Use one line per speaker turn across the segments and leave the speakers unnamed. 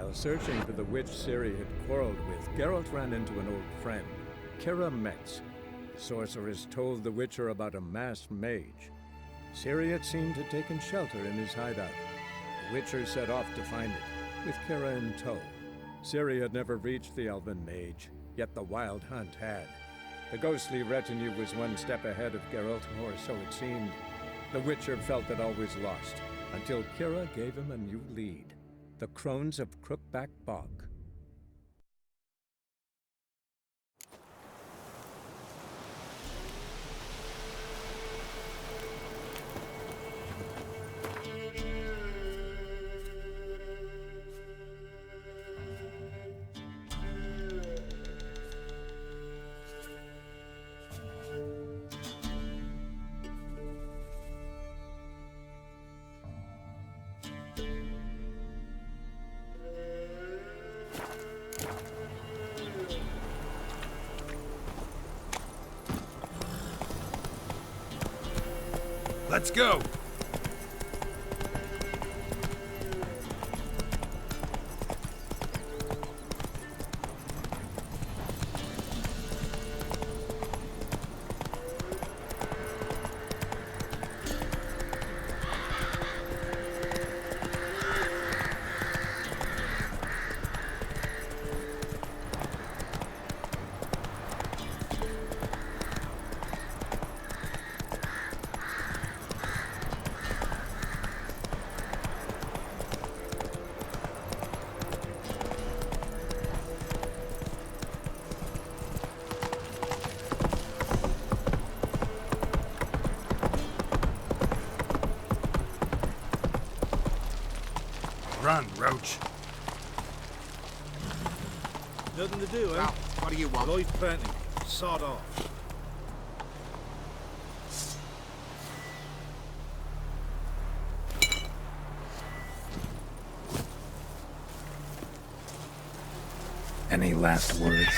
While searching for the witch Ciri had quarreled with, Geralt ran into an old friend, Kira Metz. The sorceress told the Witcher about a masked mage. Ciri had seemed to have taken shelter in his hideout. The Witcher set off to find it, with Kira in tow. Ciri had never reached the elven mage, yet the wild hunt had. The ghostly retinue was one step ahead of Geralt, or so it seemed. The Witcher felt that all was lost, until Kira gave him a new lead. The Crones of Crookback Bog.
Let's go! Run, Roach.
Nothing to do, eh?
Well, what do you want?
Life plenty. Sod off.
Any last words?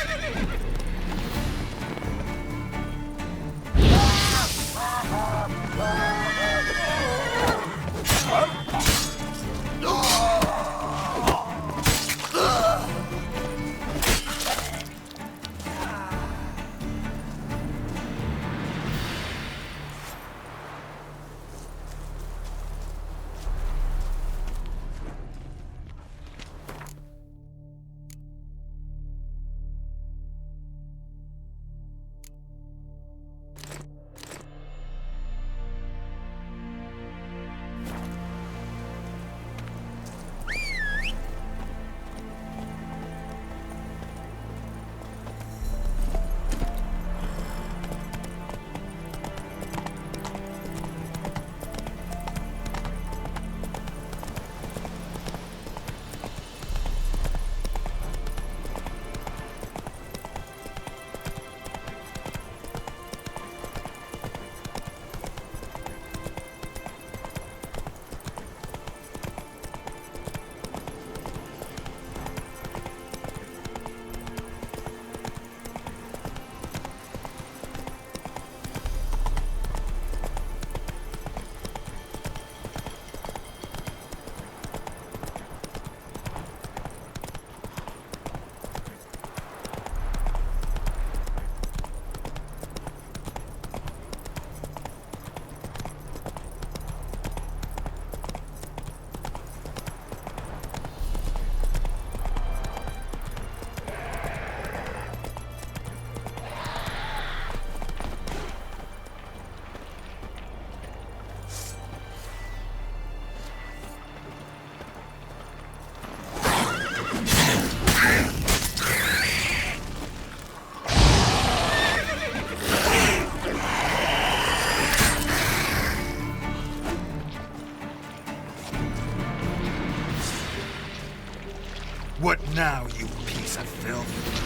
What now, you piece of filth?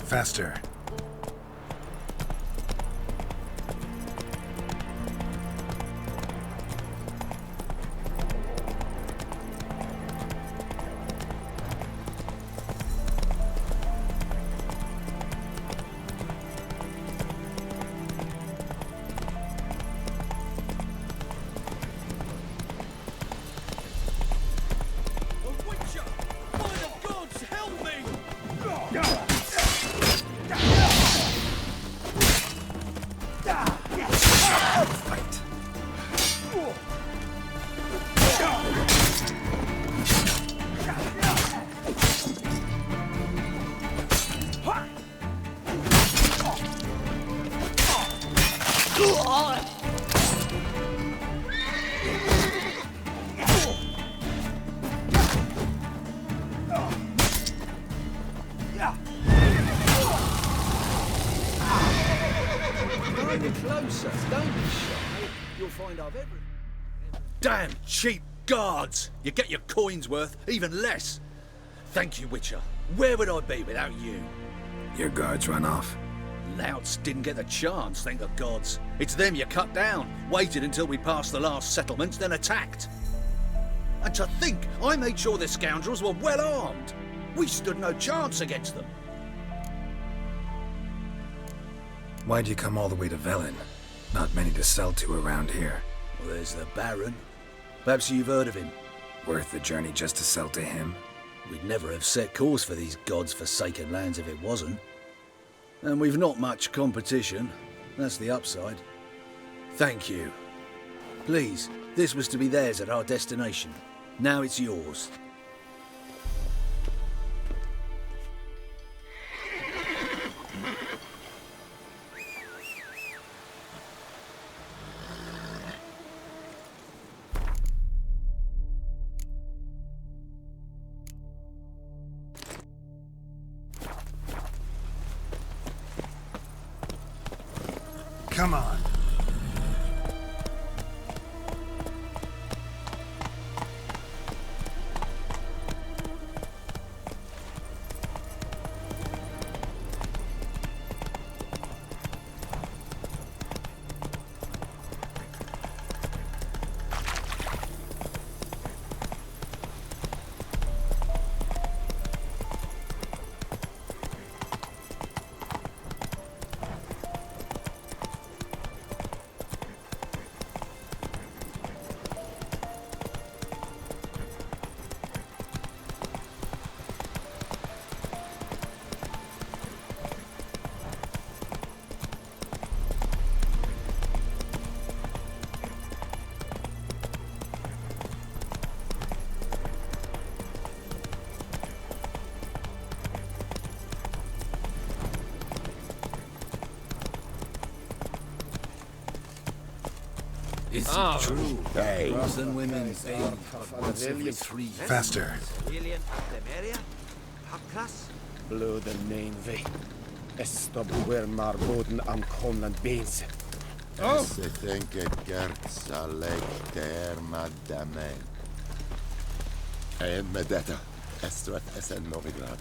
Faster.
Closer, don't be shy. You'll find I've every...
Damn cheap guards! You get your coin's worth, even less. Thank you, Witcher. Where would I be without you?
Your guards run off.
Louts didn't get the chance, thank the gods. It's them you cut down, waited until we passed the last settlements, then attacked. And to think I made sure the scoundrels were well armed. We stood no chance against them.
Why'd you come all the way to Velen? Not many to sell to around here.
Well, there's the Baron. Perhaps you've heard of him.
Worth the journey just to sell to him?
We'd never have set course for these gods-forsaken lands if it wasn't. And we've not much competition. That's the upside. Thank you. Please, this was to be theirs at our destination. Now it's yours.
Come on.
It's true. Girls and women bathe once every 3 years.
Faster.
Blood and name ve. Estop wer mar boden am komland beens.
Se tänker Gertsa lägger madame. En med detta. Estrat SN Novigrad.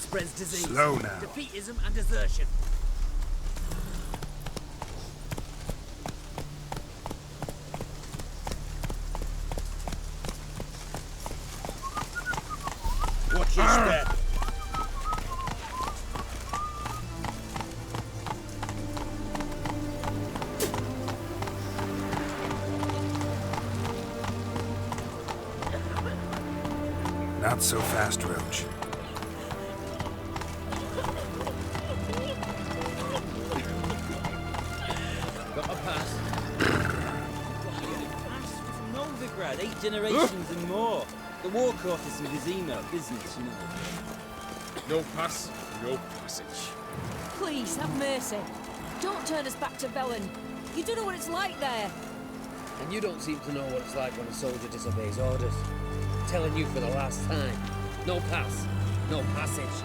spreads disease,
Slow now.
defeatism and desertion.
Watch your step.
Not so fast, Roach.
Got my pass. Pass from Novigrad, 8 generations and more. The war office and Vizima business, you know.
No pass, no passage.
Please, have mercy. Don't turn us back to Velen. You don't know what it's like there.
And you don't seem to know what it's like when a soldier disobeys orders. Telling you for the last time. No pass, no passage.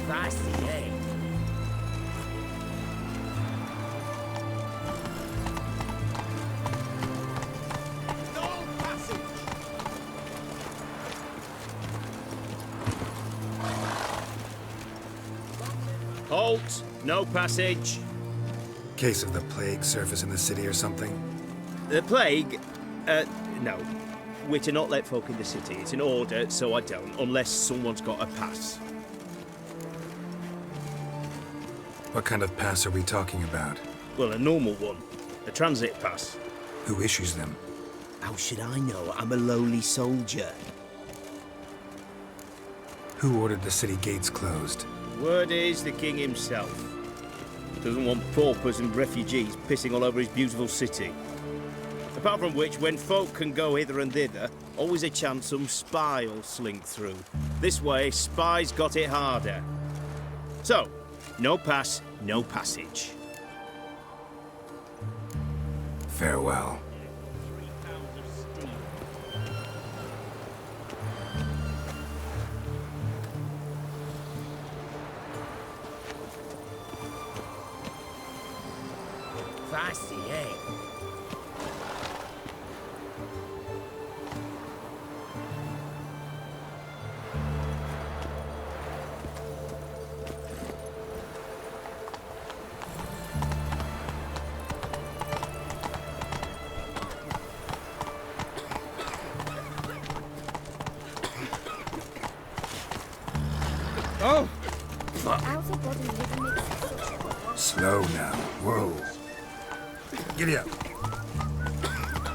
Spicy, eh?
Halt! No passage.
Case of the plague surface in the city or something?
The plague? No. We're to not let folk in the city. It's an order, so I don't, unless someone's got a pass.
What kind of pass are we talking about?
Well, a normal one. A transit pass.
Who issues them?
How should I know? I'm a lowly soldier.
Who ordered the city gates closed?
Word is the king himself. Doesn't want paupers and refugees pissing all over his beautiful city. Apart from which, when folk can go hither and thither, always a chance some spy will slink through. This way, spies got it harder. So, no pass, no passage.
Farewell.
Spicy, eh?
Oh!
Slow now. Whoa. Giddy up.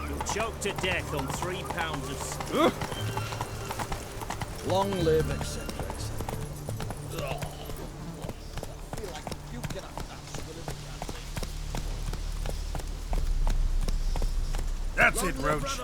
You'll choke to death on 3 pounds of steel.
Long live, etc.
That's it, Roach.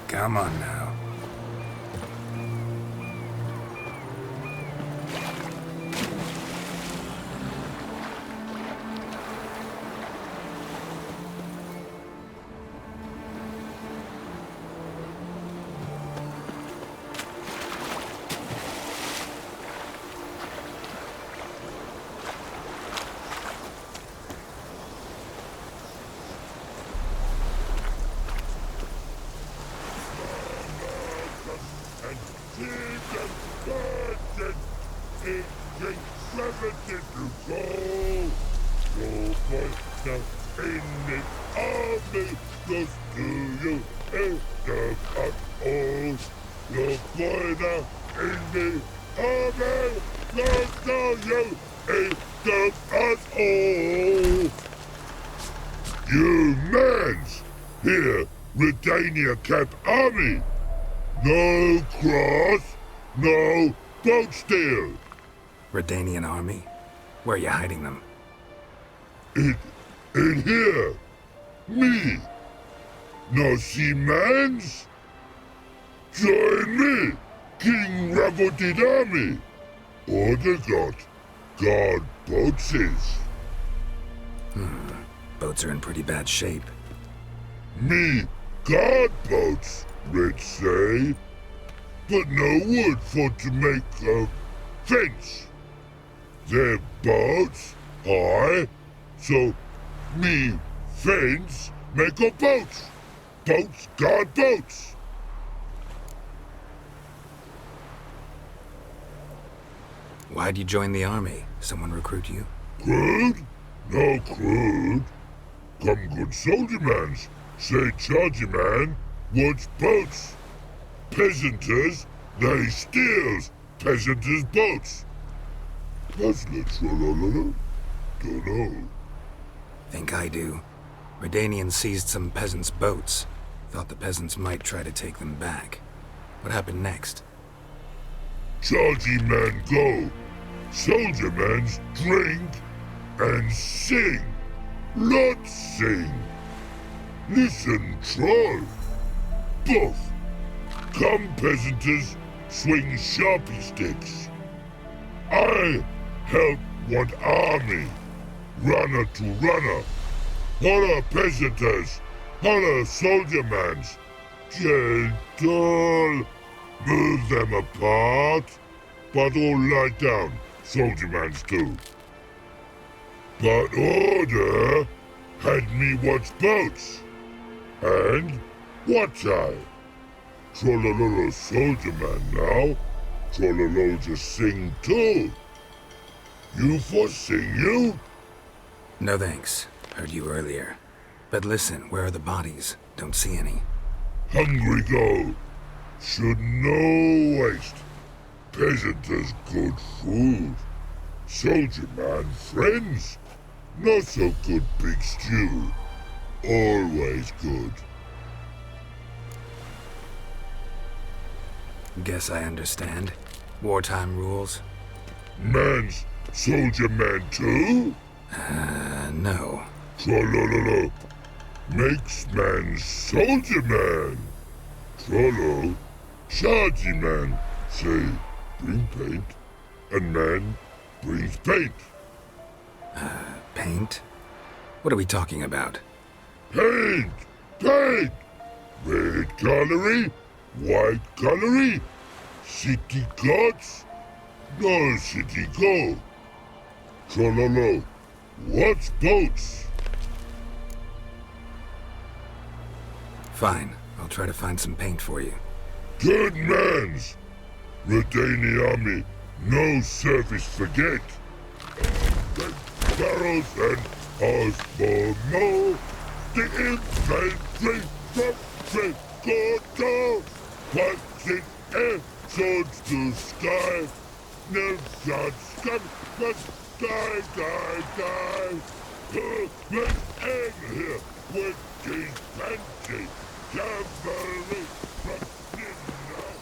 Come on now.
You mans! Here, Redania Camp Army! No cross, no boat steal!
Redanian army? Where are you hiding them?
In here, Me. No see mans? Join me, King Ravodid army. Order God boats is.
Boats are in pretty bad shape.
Me guard boats, let's say. But no wood for to make a fence. Their boats high, so me fence make a boats. Boats guard boats.
Why'd you join the army? Someone recruit you?
Crude? No crude. Come good soldier mans. Say chargy man wants boats. Peasanters, they steals peasanters' boats. That's literally, dunno.
Think I do. Redanians seized some peasants' boats. Thought the peasants might try to take them back. What happened next?
Chargy man go. Soldier mans drink and sing. Lot sing. Listen, troll. Both. Come peasanters swing sharpie sticks. I help one army. Runner to runner. Holla peasanters. Holla soldier mans. Gentle. Move them apart. But all lie down. Soldier mans too. But order had me watch boats. And watch I. Trollololo soldier man now. Trollolo just sing too. You for sing you?
No thanks. Heard you earlier. But listen, where are the bodies? Don't see any.
Hungry go. Should no waste. Peasanters good food. Soldier man friends. Not so good big stew. Always good.
Guess I understand. Wartime rules?
Man's soldier man too?
No.
Trollololo. Makes man soldier man. Trollo. Chargy man. Say, bring paint. And man brings paint.
Paint? What are we talking about?
Paint! Paint! Red colory, white colory, city gods, no city go. Trollolo, what's boats?
Fine. I'll try to find some paint for you.
Good mans! Redani army, no service forget. The barrels and Osborno, the infantry from Trecordo, punching air, swords to sky, no shots come, but die. Let's end here with these fancy cavalry from midnight.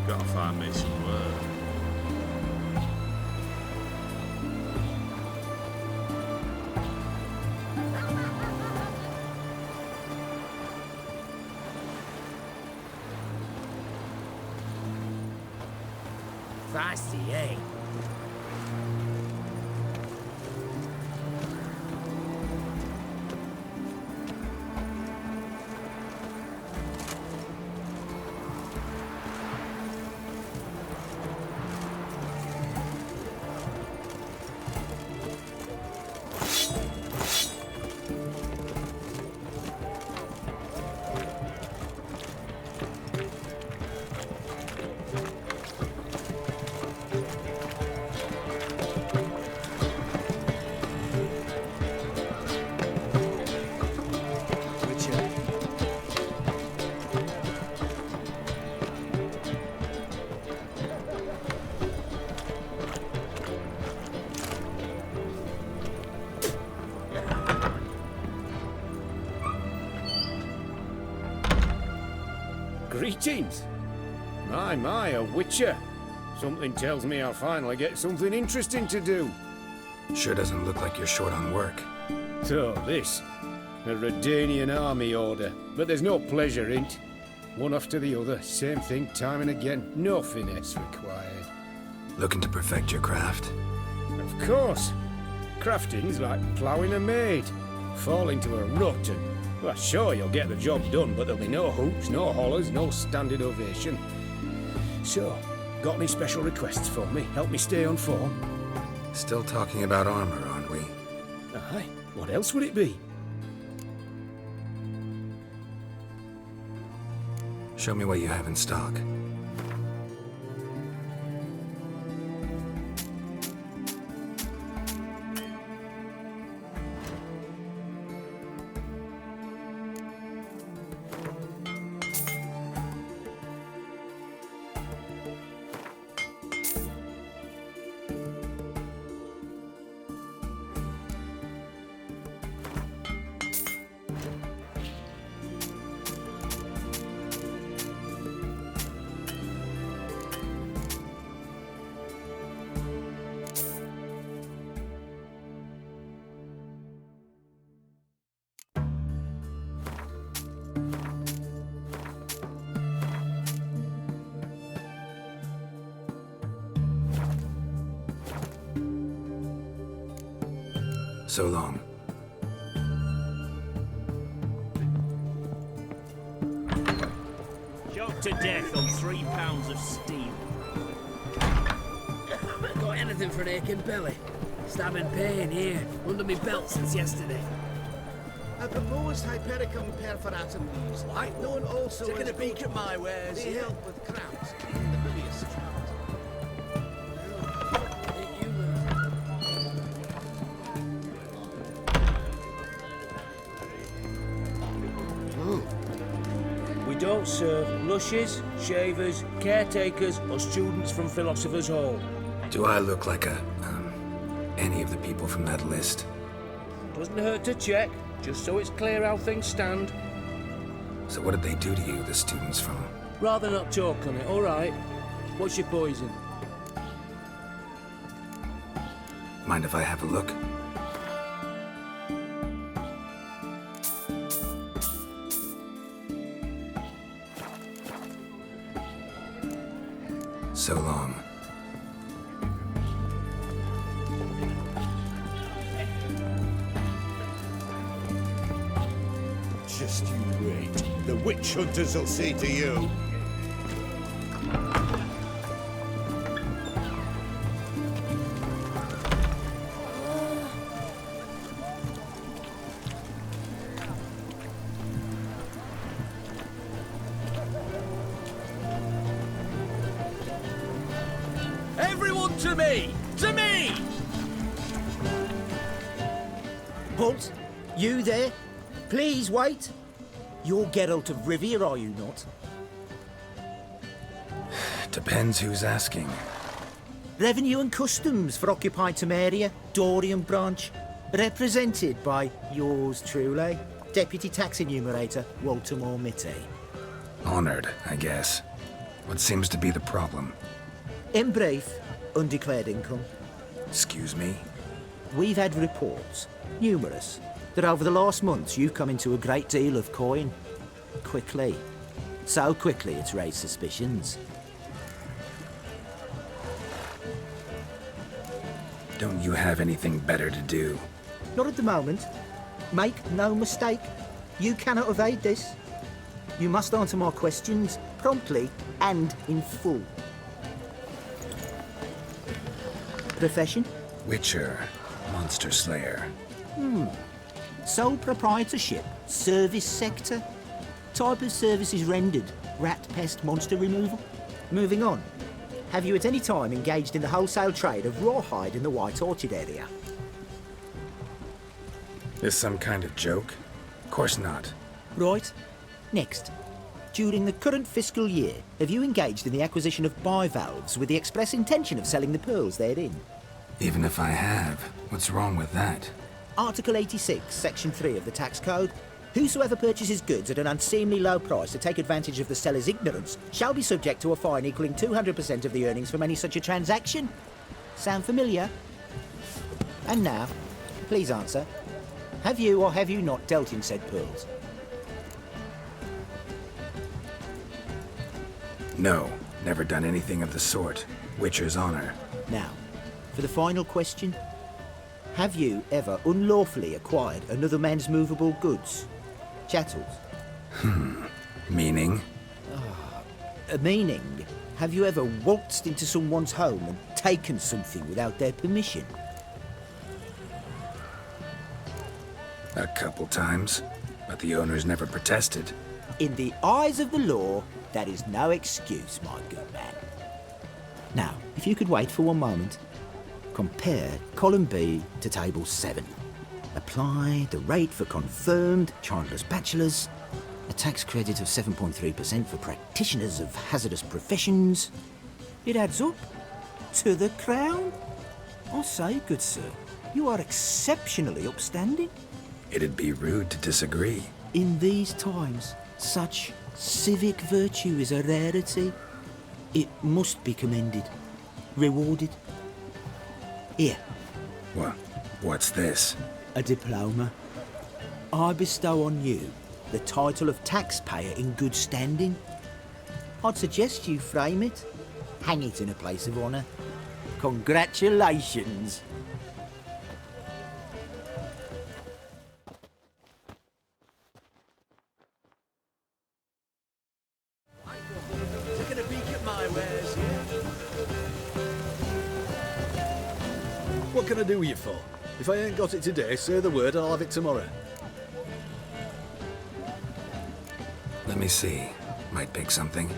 Gotta find me some work.
Feisty, eh?
Greetings. My, a witcher. Something tells me I'll finally get something interesting to do.
Sure doesn't look like you're short on work.
So, this. A Redanian army order. But there's no pleasure in't. One after the other, same thing time and again. No finesse required.
Looking to perfect your craft?
Of course. Crafting's like ploughing a maid. Fall into a rut and... Well, sure, you'll get the job done, but there'll be no hoops, no hollers, no standing ovation. So, got any special requests for me? Help me stay on form?
Still talking about armor, aren't we?
Aye. What else would it be?
Show me what you have in stock. So long.
Choked to death on 3 pounds of steel.
Got anything for an aching belly? Stabbing pain here, under me belt since yesterday.
A proposed hypericum perforatum leaves light, known also
Taking
as
a peek at my wares,
They
yeah?
help with cramps in the bilious tract.
We don't serve lushes, shavers, caretakers, or students from Philosopher's Hall.
Do I look like any of the people from that list?
Doesn't hurt to check, just so it's clear how things stand.
So what did they do to you, the students from...
Rather not talk on it, all right? What's your poison?
Mind if I have a look? So long.
Just you wait. The witch hunters will say to you.
Everyone to me! To me!
Halt! You there? Please wait. You're Geralt of Rivia, are you not?
Depends who's asking.
Revenue and Customs for occupied Temeria, Dorian branch, represented by yours truly, Deputy Tax Enumerator Walter Mitty.
Honored, I guess. What seems to be the problem?
In brief, undeclared income.
Excuse me?
We've had reports, numerous, that over the last months you've come into a great deal of coin. Quickly. So quickly it's raised suspicions.
Don't you have anything better to do?
Not at the moment. Make no mistake. You cannot evade this. You must answer my questions promptly and in full. Profession?
Witcher. Monster Slayer.
Sole proprietorship? Service sector? Type of services rendered? Rat pest monster removal? Moving on. Have you at any time engaged in the wholesale trade of rawhide in the White Orchard area?
This some kind of joke? Of course not.
Right. Next. During the current fiscal year, have you engaged in the acquisition of bivalves with the express intention of selling the pearls therein?
Even if I have, what's wrong with that?
Article 86, Section 3 of the Tax Code. Whosoever purchases goods at an unseemly low price to take advantage of the seller's ignorance shall be subject to a fine equaling 200% of the earnings from any such a transaction. Sound familiar? And now, please answer. Have you or have you not dealt in said pearls?
No, never done anything of the sort. Witcher's honor.
Now, for the final question. Have you ever unlawfully acquired another man's movable goods? Chattels?
Meaning?
Meaning, have you ever waltzed into someone's home and taken something without their permission?
A couple times, but the owners never protested.
In the eyes of the law, that is no excuse, my good man. Now, if you could wait for one moment, compare column B to table 7. Apply the rate for confirmed childless bachelors, a tax credit of 7.3% for practitioners of hazardous professions. It adds up to the crown. I say, good sir, you are exceptionally upstanding.
It'd be rude to disagree.
In these times, such civic virtue is a rarity. It must be commended, rewarded. Here.
What's this?
A diploma. I bestow on you the title of taxpayer in good standing. I'd suggest you frame it, hang it in a place of honour. Congratulations.
Taking a peek at my wares here. What can I do you for? If I ain't got it today, say the word and I'll have it tomorrow.
Let me see. Might pick something.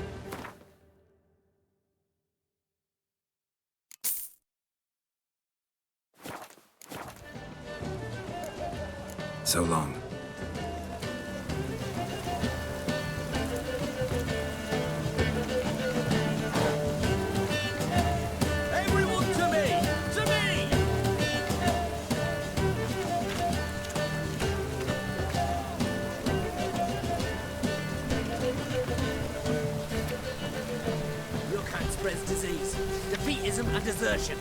So long.
Everyone to me! To me!
Your kind spreads disease, defeatism and desertion.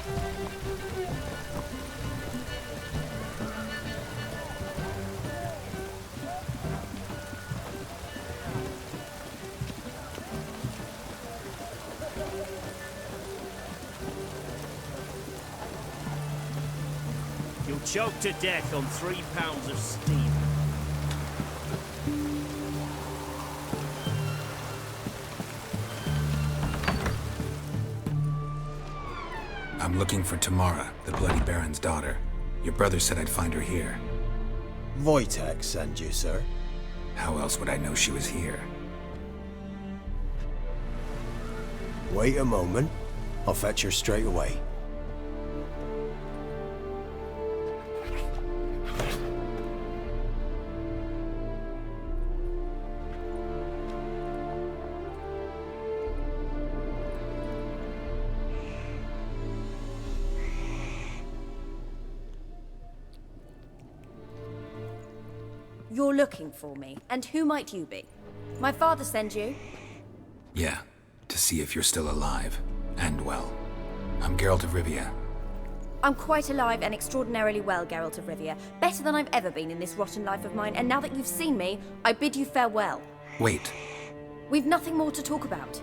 You'll choke to death on 3 pounds of steam.
I'm looking for Tamara, the Bloody Baron's daughter. Your brother said I'd find her here.
Wojtek sent you, sir.
How else would I know she was here?
Wait a moment. I'll fetch her straight away.
You're looking for me, and who might you be? My father sent you?
Yeah, to see if you're still alive. And well. I'm Geralt of Rivia.
I'm quite alive and extraordinarily well, Geralt of Rivia. Better than I've ever been in this rotten life of mine, and now that you've seen me, I bid you farewell.
Wait.
We've nothing more to talk about.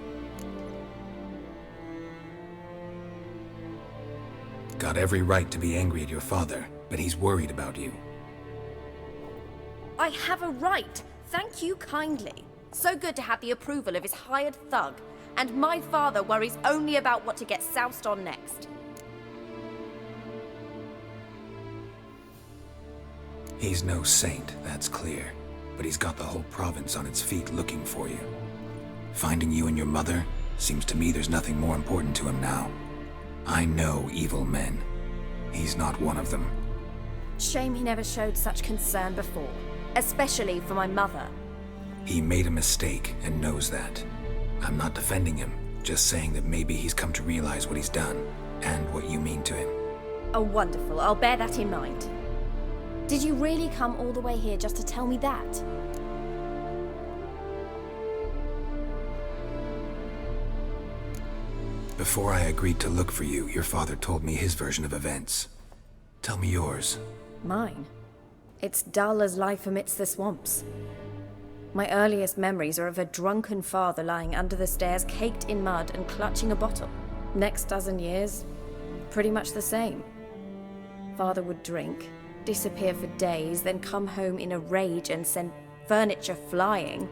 Got every right to be angry at your father, but he's worried about you.
I have a right. Thank you kindly. So good to have the approval of his hired thug. And my father worries only about what to get soused on next.
He's no saint, that's clear. But he's got the whole province on its feet looking for you. Finding you and your mother, seems to me there's nothing more important to him now. I know evil men. He's not one of them.
Shame he never showed such concern before. Especially for my mother.
He made a mistake and knows that. I'm not defending him, just saying that maybe he's come to realize what he's done and what you mean to him.
Oh, wonderful. I'll bear that in mind. Did you really come all the way here just to tell me that?
Before I agreed to look for you, your father told me his version of events. Tell me yours.
Mine? It's dull as life amidst the swamps. My earliest memories are of a drunken father lying under the stairs, caked in mud and clutching a bottle. Next dozen years, pretty much the same. Father would drink, disappear for days, then come home in a rage and send furniture flying.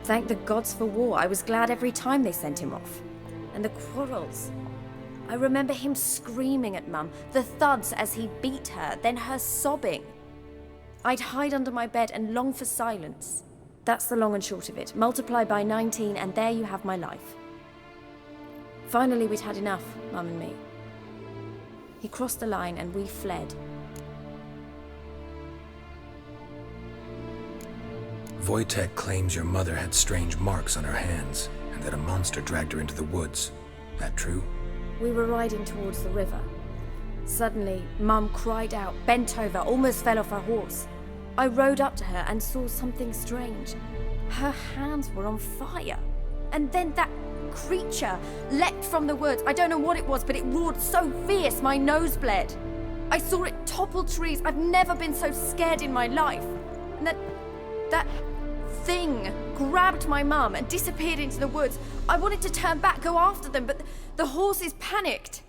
Thank the gods for war. I was glad every time they sent him off. And the quarrels. I remember him screaming at Mum, the thuds as he beat her, then her sobbing. I'd hide under my bed and long for silence. That's the long and short of it. Multiply by 19 and there you have my life. Finally, we'd had enough, Mum and me. He crossed the line and we fled.
Wojtek claims your mother had strange marks on her hands, and that a monster dragged her into the woods. That true?
We were riding towards the river. Suddenly, Mum cried out, bent over, almost fell off her horse. I rode up to her and saw something strange. Her hands were on fire. And then that creature leapt from the woods. I don't know what it was, but it roared so fierce my nose bled. I saw it topple trees. I've never been so scared in my life. And that thing grabbed my mum and disappeared into the woods. I wanted to turn back, go after them, but the horses panicked.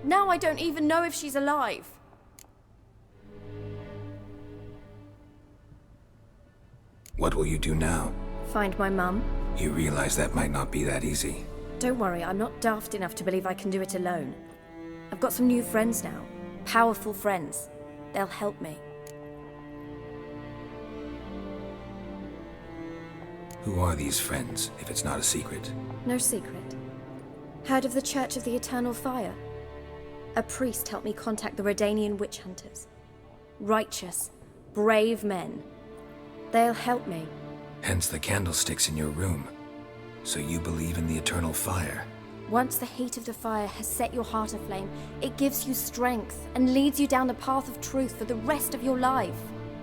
Now I don't even know if she's alive.
What will you do now?
Find my mum.
You realize that might not be that easy.
Don't worry, I'm not daft enough to believe I can do it alone. I've got some new friends now. Powerful friends. They'll help me.
Who are these friends, if it's not a secret?
No secret. Heard of the Church of the Eternal Fire? A priest helped me contact the Redanian witch hunters. Righteous, brave men. They'll help me.
Hence the candlesticks in your room. So you believe in the eternal fire?
Once the heat of the fire has set your heart aflame, it gives you strength and leads you down the path of truth for the rest of your life.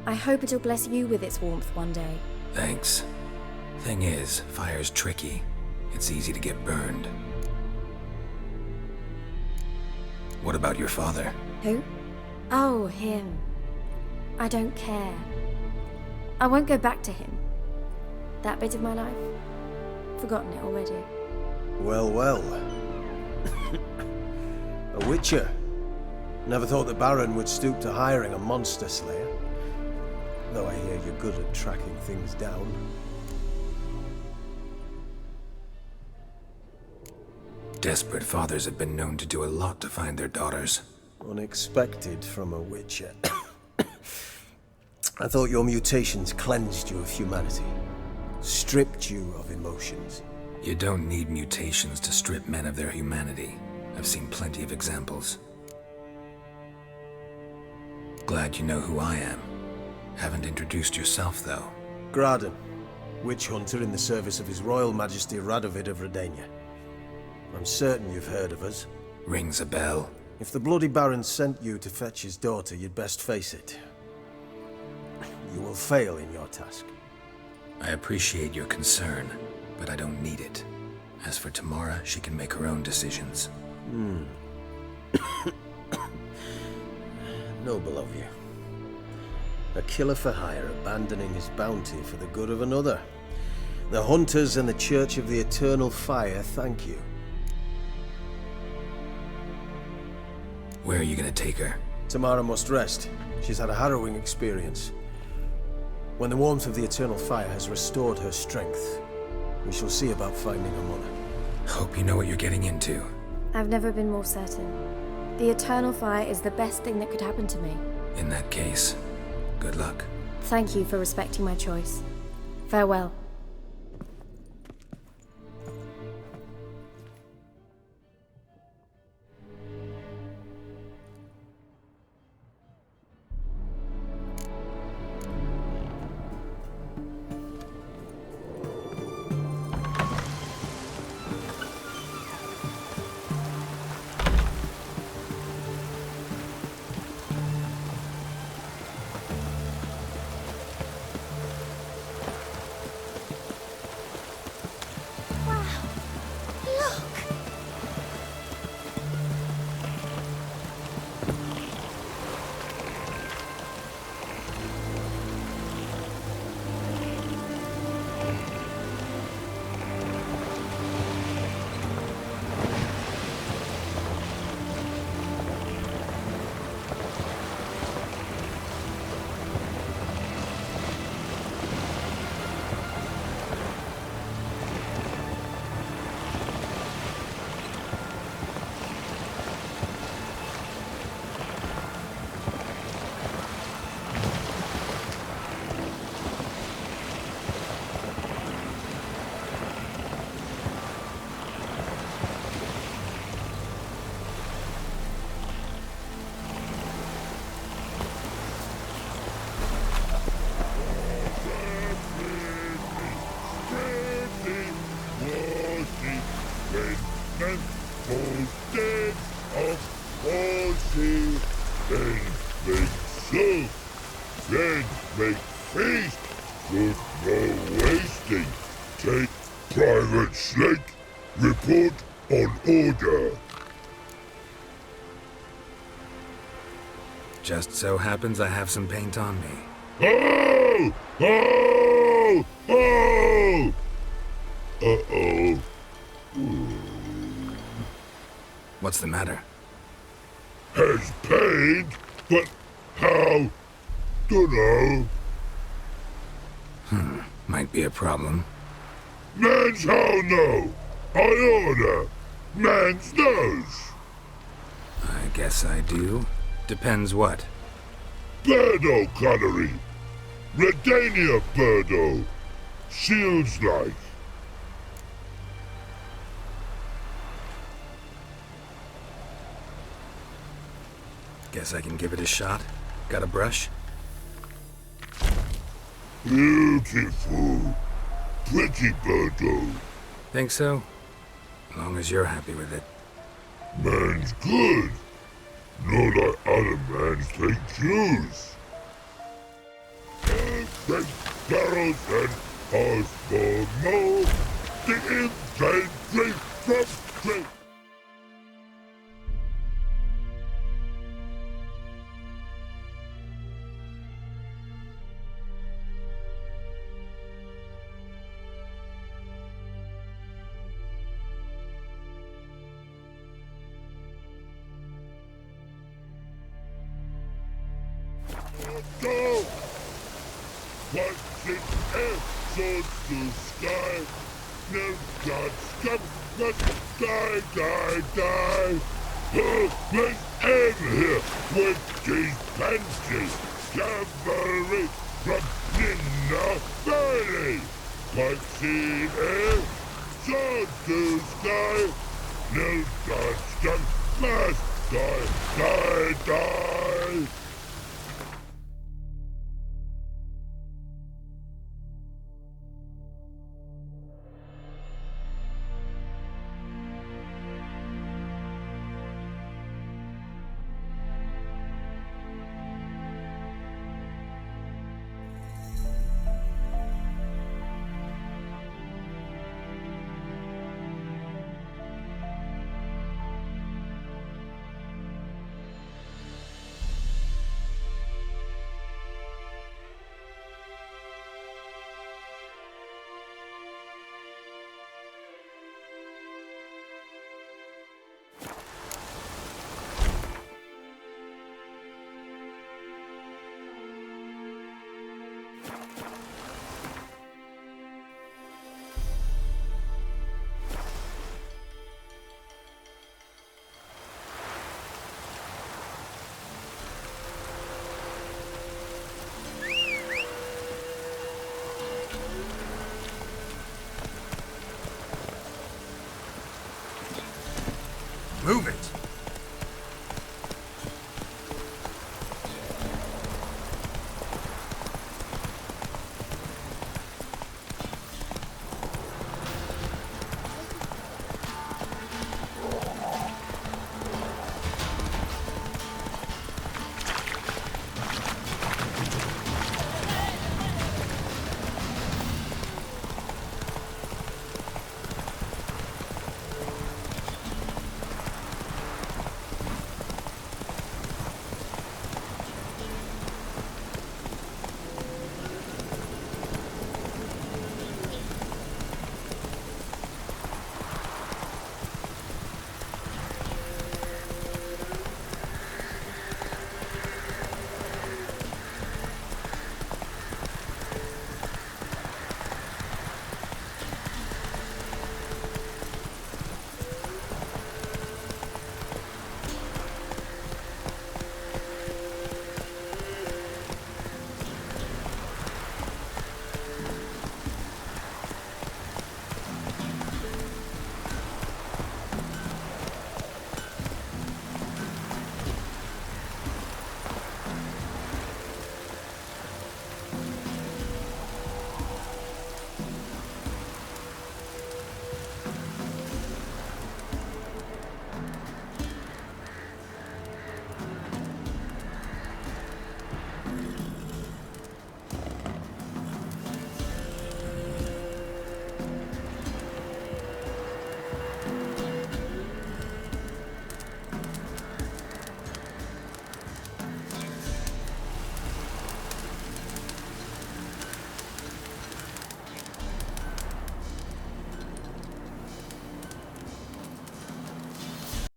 I hope it'll bless you with its warmth one day.
Thanks. Thing is, fire's tricky. It's easy to get burned. What about your father?
Who? Oh, him. I don't care. I won't go back to him. That bit of my life? Forgotten it already.
Well, well. A witcher. Never thought the Baron would stoop to hiring a monster slayer. Though I hear you're good at tracking things down.
Desperate fathers have been known to do a lot to find their daughters.
Unexpected from a witcher. I thought your mutations cleansed you of humanity. Stripped you of emotions.
You don't need mutations to strip men of their humanity. I've seen plenty of examples. Glad you know who I am. Haven't introduced yourself, though.
Graden, witch hunter in the service of His Royal Majesty Radovid of Redania. I'm certain you've heard of us.
Rings a bell.
If the Bloody Baron sent you to fetch his daughter, you'd best face it. You will fail in your task.
I appreciate your concern, but I don't need it. As for Tamara, she can make her own decisions.
Noble of you. A killer for hire abandoning his bounty for the good of another. The Hunters and the Church of the Eternal Fire thank you.
Where are you gonna take her?
Tamara must rest. She's had a harrowing experience. When the warmth of the Eternal Fire has restored her strength, we shall see about finding her mother.
Hope you know what you're getting into.
I've never been more certain. The Eternal Fire is the best thing that could happen to me.
In that case, good luck.
Thank you for respecting my choice. Farewell.
party, then make soup, then make feast, but no wasting. Take Private Snake, report on order.
Just so happens I have some paint on me.
Oh! Oh! Oh! Uh-oh.
What's the matter?
Has paint, but how? Dunno.
Might be a problem.
Man's how no. I order. Man's knows.
I guess I do. Depends what.
Birdo Connery. Redania Birdo. Shields like.
Guess I can give it a shot. Got a brush?
Beautiful. Pretty Birdo.
Think so? As long as you're happy with it.
Man's good. Not like other mans take Jews. Take barrels and ask for more. The infantry from Crete. Go! What's in air? Swords to sky. No gods come, but die. Let's end here with these benches. Cavalry from Ninna Valley. What's in air? Swords to sky. No gods come, must die.
Move it!